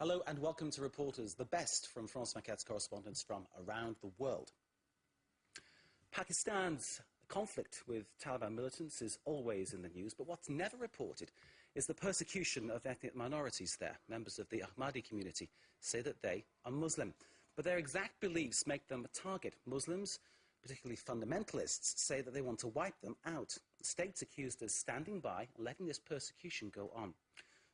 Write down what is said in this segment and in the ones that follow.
Hello and welcome to Reporters, the best from France 24's correspondents from around the world. Pakistan's conflict with Taliban militants is always in the news, but what's never reported is the persecution of ethnic minorities there. Members of the Ahmadi community say that they are Muslim, but their exact beliefs make them a target. Muslims, particularly fundamentalists, say that they want to wipe them out. The state's accused of standing by and letting this persecution go on.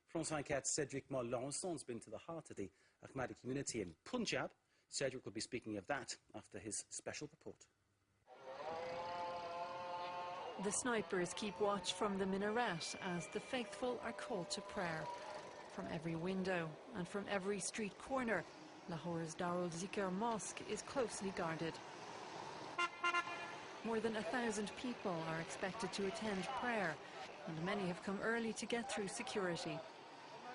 France 24's Cédric Moll-Laurençon's been to the heart of the Ahmadi community in Punjab. Cédric will be speaking of that after his special report. The snipers keep watch from the minaret as the faithful are called to prayer. From every window and from every street corner, Lahore's Darul Zikr mosque is closely guarded. More than 1,000 people are expected to attend prayer, and many have come early to get through security.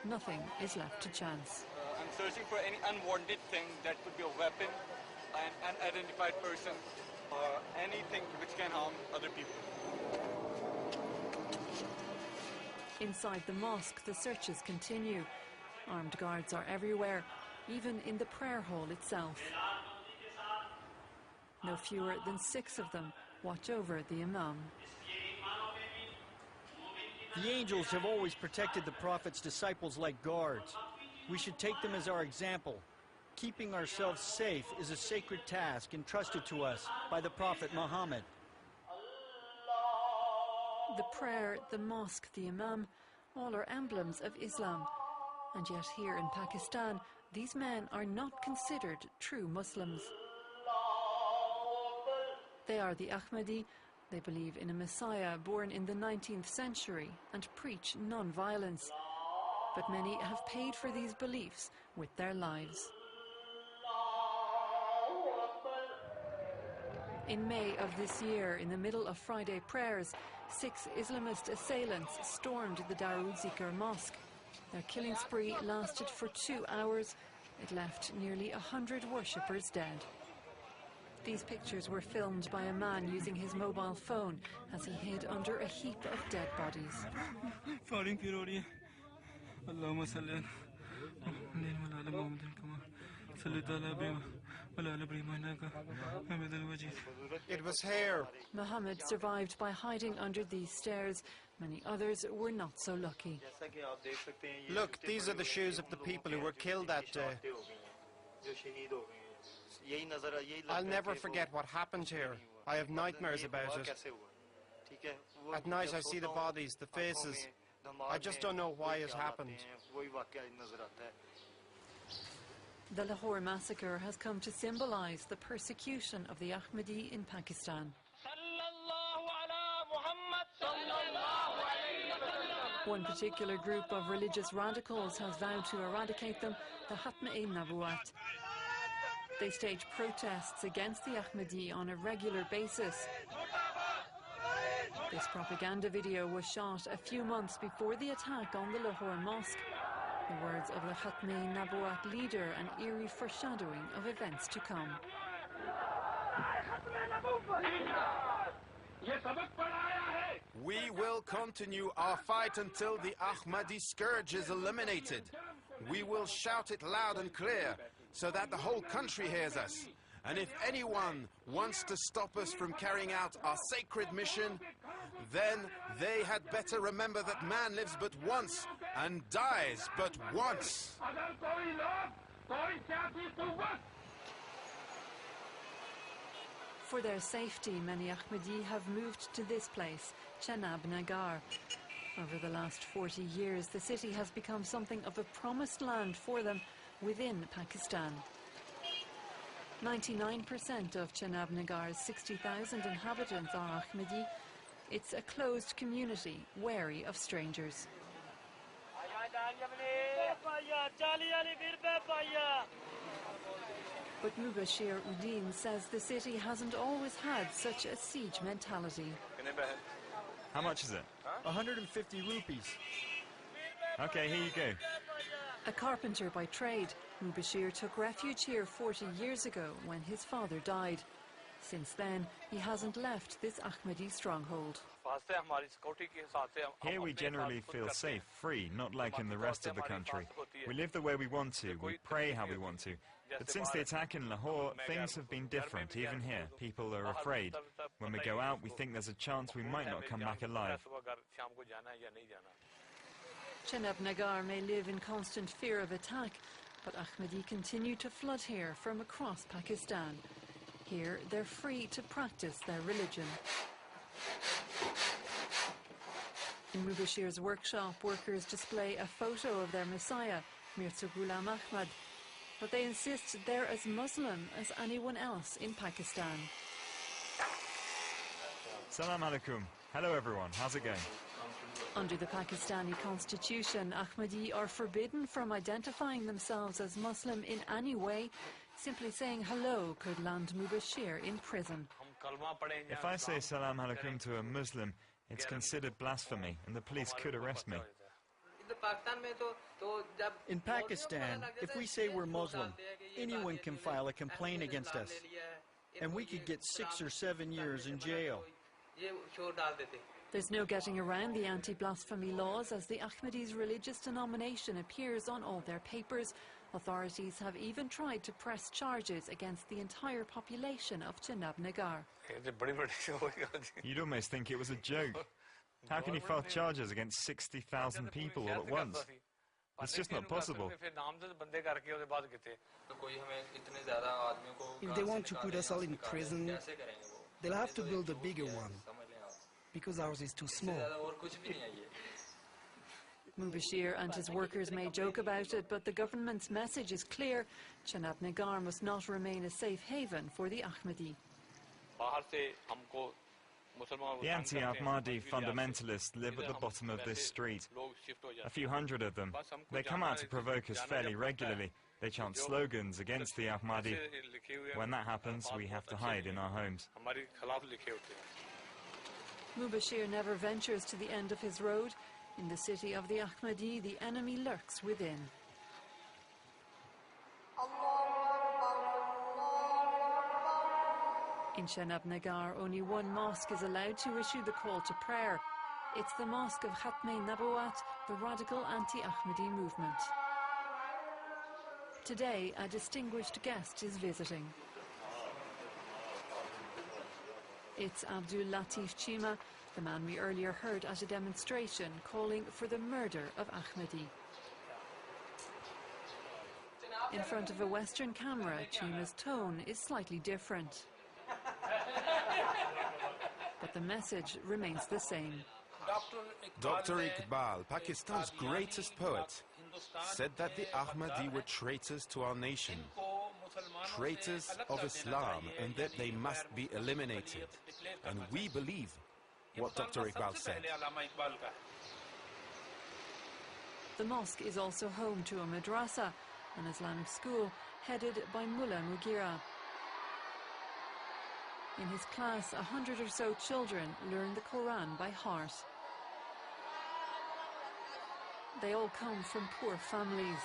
Nothing is left to chance. I'm searching for any unwanted thing that could be a weapon, an unidentified person, or anything which can harm other people. Inside the mosque, the searches continue. Armed guards are everywhere, even in the prayer hall itself. No fewer than 6 of them watch over the imam. The angels have always protected the Prophet's disciples like guards. We should take them as our example. Keeping ourselves safe is a sacred task entrusted to us by the Prophet Muhammad. The prayer, the mosque, the imam, all are emblems of Islam. And yet here in Pakistan, these men are not considered true Muslims. They are the Ahmadi. They believe in a Messiah born in the 19th century and preach non-violence. But many have paid for these beliefs with their lives. In May of this year, in the middle of Friday prayers, 6 Islamist assailants stormed the Darul Zikr mosque. Their killing spree lasted for 2 hours. It left nearly 100 worshippers dead. These pictures were filmed by a man using his mobile phone as he hid under a heap of dead bodies. It was here. Muhammad survived by hiding under these stairs. Many others were not so lucky. Look, these are the shoes of the people who were killed that day. I'll never forget what happened here. I have nightmares about it. At night I see the bodies, the faces. I just don't know why it happened. The Lahore massacre has come to symbolize the persecution of the Ahmadi in Pakistan. One particular group of religious radicals has vowed to eradicate them, the Ahmadi-Muslims. They stage protests against the Ahmadi on a regular basis. This propaganda video was shot a few months before the attack on the Lahore mosque. The words of the Ahmadi-Muslims leader, an eerie foreshadowing of events to come. We will continue our fight until the Ahmadi scourge is eliminated. We will shout it loud and clear so that the whole country hears us. And if anyone wants to stop us from carrying out our sacred mission, then they had better remember that man lives but once and dies but once. For their safety, many Ahmadi have moved to this place, Chenab, Nagar. Over the last 40 years, the city has become something of a promised land for them within Pakistan. 99% of Chenab Nagar's 60,000 inhabitants are Ahmadi. It's a closed community, wary of strangers. But Mubashir UDDEEN says the city hasn't always had such a siege mentality. How much is it? 150 rupees. Okay, here you go. A carpenter by trade, Mubashir took refuge here 40 years ago when his father died. Since then, he hasn't left this Ahmadi stronghold. Here we generally feel safe, free, not like in the rest of the country. We live the way we want to, we pray how we want to. But since the attack in Lahore, things have been different, even here. People are afraid. When we go out, we think there's a chance we might not come back alive. Chenab Nagar may live in constant fear of attack, but Ahmadi continue to flood here from across Pakistan. Here, they're free to practice their religion. In Mubashir's workshop, workers display a photo of their Messiah, Mirza Ghulam Ahmad, but they insist they're as Muslim as anyone else in Pakistan. Salam alaikum. Hello everyone, how's it going? Under the Pakistani constitution, Ahmadi are forbidden from identifying themselves as Muslim in any way. Simply saying hello could land Mubashir in prison. If I say salam alaikum to a Muslim, it's considered blasphemy and the police could arrest me. In Pakistan, if we say we're Muslim, anyone can file a complaint against us, and we could get 6 or 7 years in jail. There's no getting around the anti-blasphemy laws, as the Ahmadis' religious denomination appears on all their papers. Authorities have even tried to press charges against the entire population of Chenab Nagar. You'd almost think it was a joke. How can you file charges against 60,000 people all at once? It's just not possible. If they want to put us all in prison, they'll have to build a bigger one, because ours is too small. Mubashir and his workers may joke about it, but the government's message is clear. Chenab Nagar must not remain a safe haven for the Ahmadi. The anti-Ahmadi fundamentalists live at the bottom of this street. A few hundred of them. They come out to provoke us fairly regularly. They chant slogans against the Ahmadi. When that happens, we have to hide in our homes. Mubashir never ventures to the end of his road. In the city of the Ahmadi, the enemy lurks within. In Chenab Nagar, only one mosque is allowed to issue the call to prayer. It's the mosque of Khatme Nabuwat, the radical anti-Ahmadi movement. Today, a distinguished guest is visiting. It's Abdul Latif Chima, the man we earlier heard at a demonstration calling for the murder of Ahmadi. In front of a Western camera, Chima's tone is slightly different. But the message remains the same. Dr. Iqbal, Pakistan's greatest poet, said that the Ahmadi were traitors to our nation, traitors of Islam, and that they must be eliminated. And we believe what Dr. Iqbal said. The mosque is also home to a madrasa, an Islamic school headed by Mullah Mughira. In his class, 100 or so children learn the Quran by heart. They all come from poor families.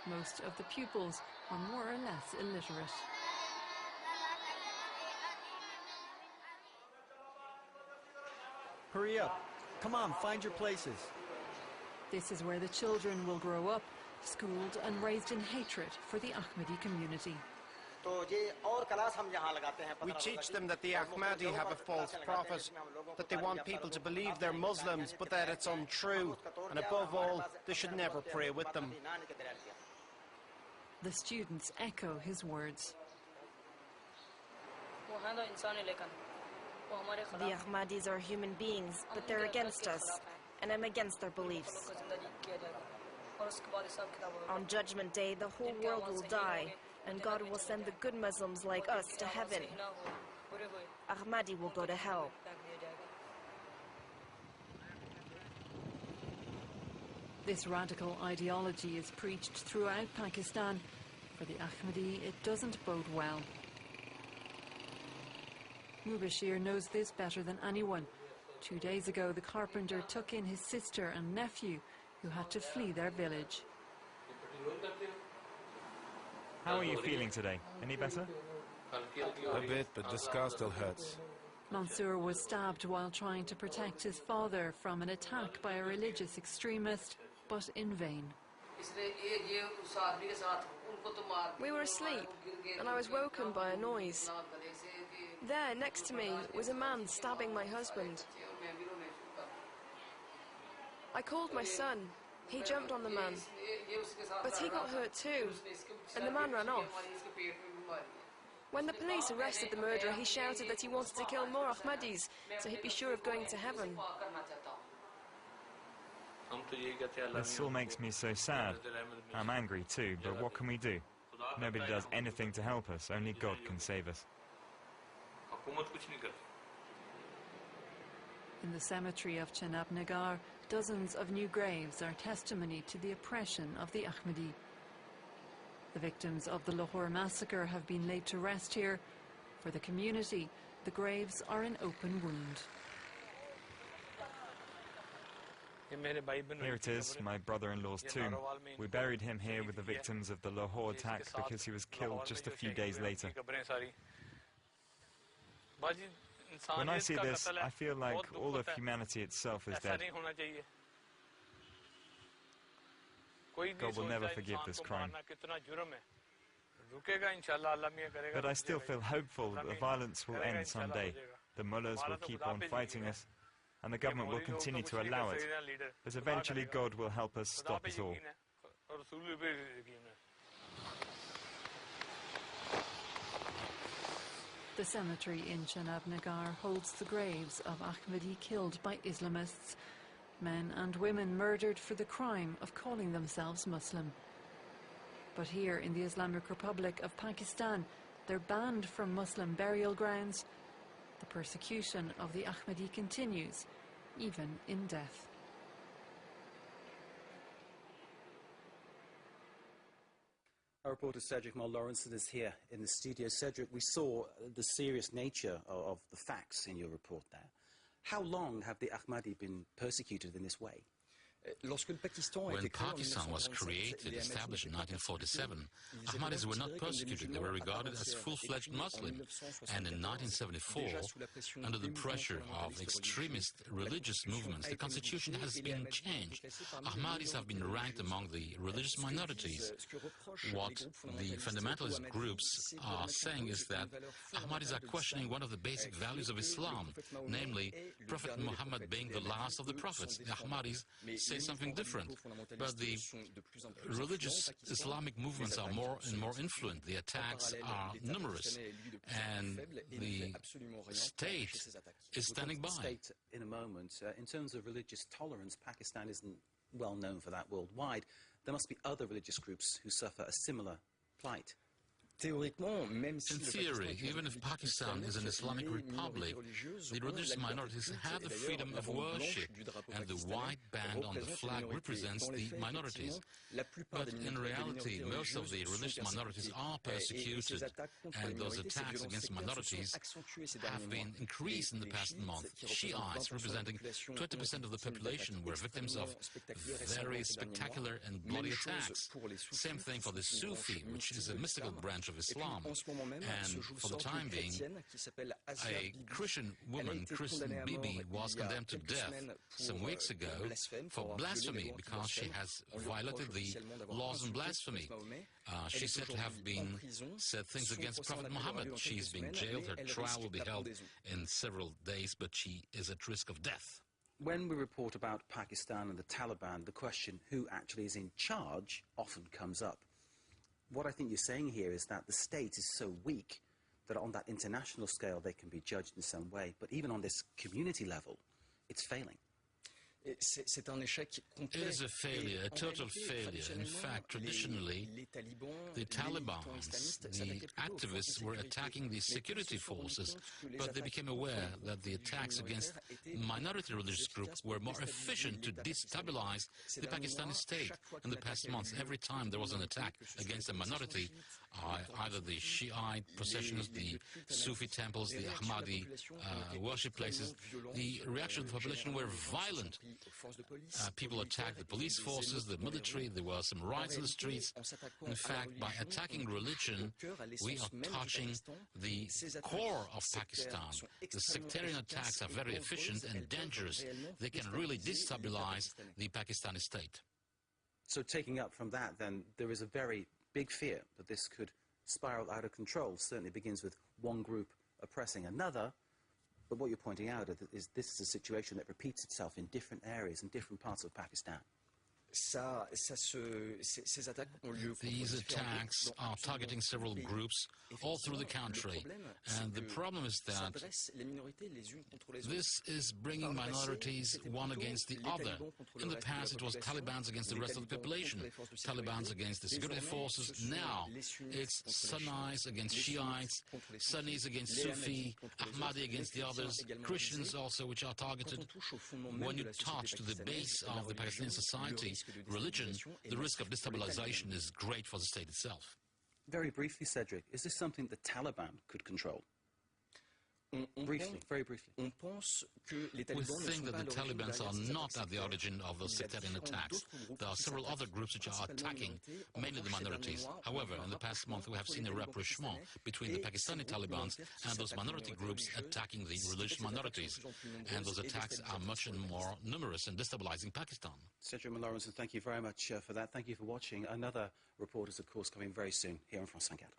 Most of the pupils are more or less illiterate. Hurry up. Come on, find your places. This is where the children will grow up, schooled and raised in hatred for the Ahmadi community. We teach them that the Ahmadi have a false prophet, that they want people to believe they're Muslims, but that it's untrue, and above all, they should never pray with them. The students echo his words. The Ahmadis are human beings, but they're against us, and I'm against their beliefs. On Judgment Day, the whole world will die, and God will send the good Muslims like us to heaven. Ahmadi will go to hell. This radical ideology is preached throughout Pakistan. For the Ahmadi, it doesn't bode well. Mubashir knows this better than anyone. 2 days ago, the carpenter took in his sister and nephew, who had to flee their village. How are you feeling today? Any better? A bit, but the scar still hurts. Mansour was stabbed while trying to protect his father from an attack by a religious extremist, but in vain. We were asleep, and I was woken by a noise. There, next to me, was a man stabbing my husband. I called my son. He jumped on the man, but he got hurt too, and the man ran off. When the police arrested the murderer, he shouted that he wanted to kill more Ahmadis, so he'd be sure of going to heaven. This all makes me so sad. I'm angry too, but what can we do? Nobody does anything to help us. Only God can save us. In the cemetery of Chenab, Nagar, dozens of new graves are testimony to the oppression of the Ahmadi. The victims of the Lahore massacre have been laid to rest here. For the community, the graves are an open wound. Here it is, my brother-in-law's tomb. We buried him here with the victims of the Lahore attack because he was killed just a few days later. When I see this, I feel like all of humanity itself is dead. God will never forgive this crime. But I still feel hopeful that the violence will end someday. The mullahs will keep on fighting us, and the government will continue to allow it. But eventually God will help us stop it all. The cemetery in Chenab, Nagar holds the graves of Ahmadi killed by Islamists, men and women murdered for the crime of calling themselves Muslim. But here in the Islamic Republic of Pakistan, they're banned from Muslim burial grounds. The persecution of the Ahmadi continues, even in death. Our reporter Cedric Moll-Lawrenson is here in the studio. Cedric, we saw the serious nature of the facts in your report there. How long have the Ahmadi been persecuted in this way? When Pakistan was created, established in 1947, Ahmadis were not persecuted. They were regarded as full-fledged Muslim. And in 1974, under the pressure of extremist religious movements, the constitution has been changed. Ahmadis have been ranked among the religious minorities. What the fundamentalist groups are saying is that Ahmadis are questioning one of the basic values of Islam, namely Prophet Muhammad being the last of the prophets. The Ahmadis say something different, but the religious Islamic movements are more and more influent. The attacks are numerous, and the state is standing by. State in a moment. In terms of religious tolerance, Pakistan isn't well known for that worldwide. There must be other religious groups who suffer a similar plight. In theory, even if Pakistan is an Islamic republic, the religious minorities have the freedom of worship, and the white band on the flag represents the minorities. But in reality, most of the religious minorities are persecuted, and those attacks against minorities have been increased in the past month. Shiites, representing 20% of the population, were victims of very spectacular and bloody attacks. Same thing for the Sufi, which is a mystical branch of Islam, and for the time being, a Christian woman, Christian Bibi, was condemned to death some weeks ago for blasphemy because she has violated the laws on blasphemy. She's said to have been said things against Prophet Muhammad. She's being jailed. Her trial will be held in several days, but she is at risk of death. When we report about Pakistan and the Taliban, the question who actually is in charge often comes up. What I think you're saying here is that the state is so weak that on that international scale they can be judged in some way, but even on this community level, it's failing. It is a failure, a total failure. In fact, traditionally, the Taliban, the activists were attacking the security forces, but they became aware that the attacks against minority religious groups were more efficient to destabilize the Pakistani state. In the past months, every time there was an attack against a minority, either the Shiite processions, the Sufi temples, the Ahmadi worship places, the reaction of the population were violent. People attacked the police forces, the military, there were some riots in the streets. In fact, by attacking religion, we are touching the core of Pakistan. The sectarian attacks are very efficient and dangerous. They can really destabilize the Pakistani state. So taking up from that, then, there is a very big fear that this could spiral out of control. Certainly begins with one group oppressing another, but what you're pointing out is this is a situation that repeats itself in different areas in different parts of Pakistan. These attacks are targeting several groups all through the country, and the problem is that this is bringing minorities one against the other. In the past it was Taliban against the rest of the population, Taliban against the security forces. Now it's Sunnis against Shiites, Sunnis against Sufi, Ahmadi against the others, Christians also, which are targeted. When you touch to the base of the Pakistani society, religion, the risk of destabilization is great for the state itself. Very briefly, Cedric, is this something the Taliban could control? Briefly, very briefly. We think that the Taliban are not at the origin of those sectarian attacks. There are several other groups which are attacking, mainly the minorities. However, in the past month we have seen a rapprochement between the Pakistani Taliban and those minority groups attacking the religious minorities. And those attacks are much more numerous and destabilizing Pakistan. Cedric Malawrenson, thank you very much for that. Thank you for watching. Another report is, of course, coming very soon here on France 24.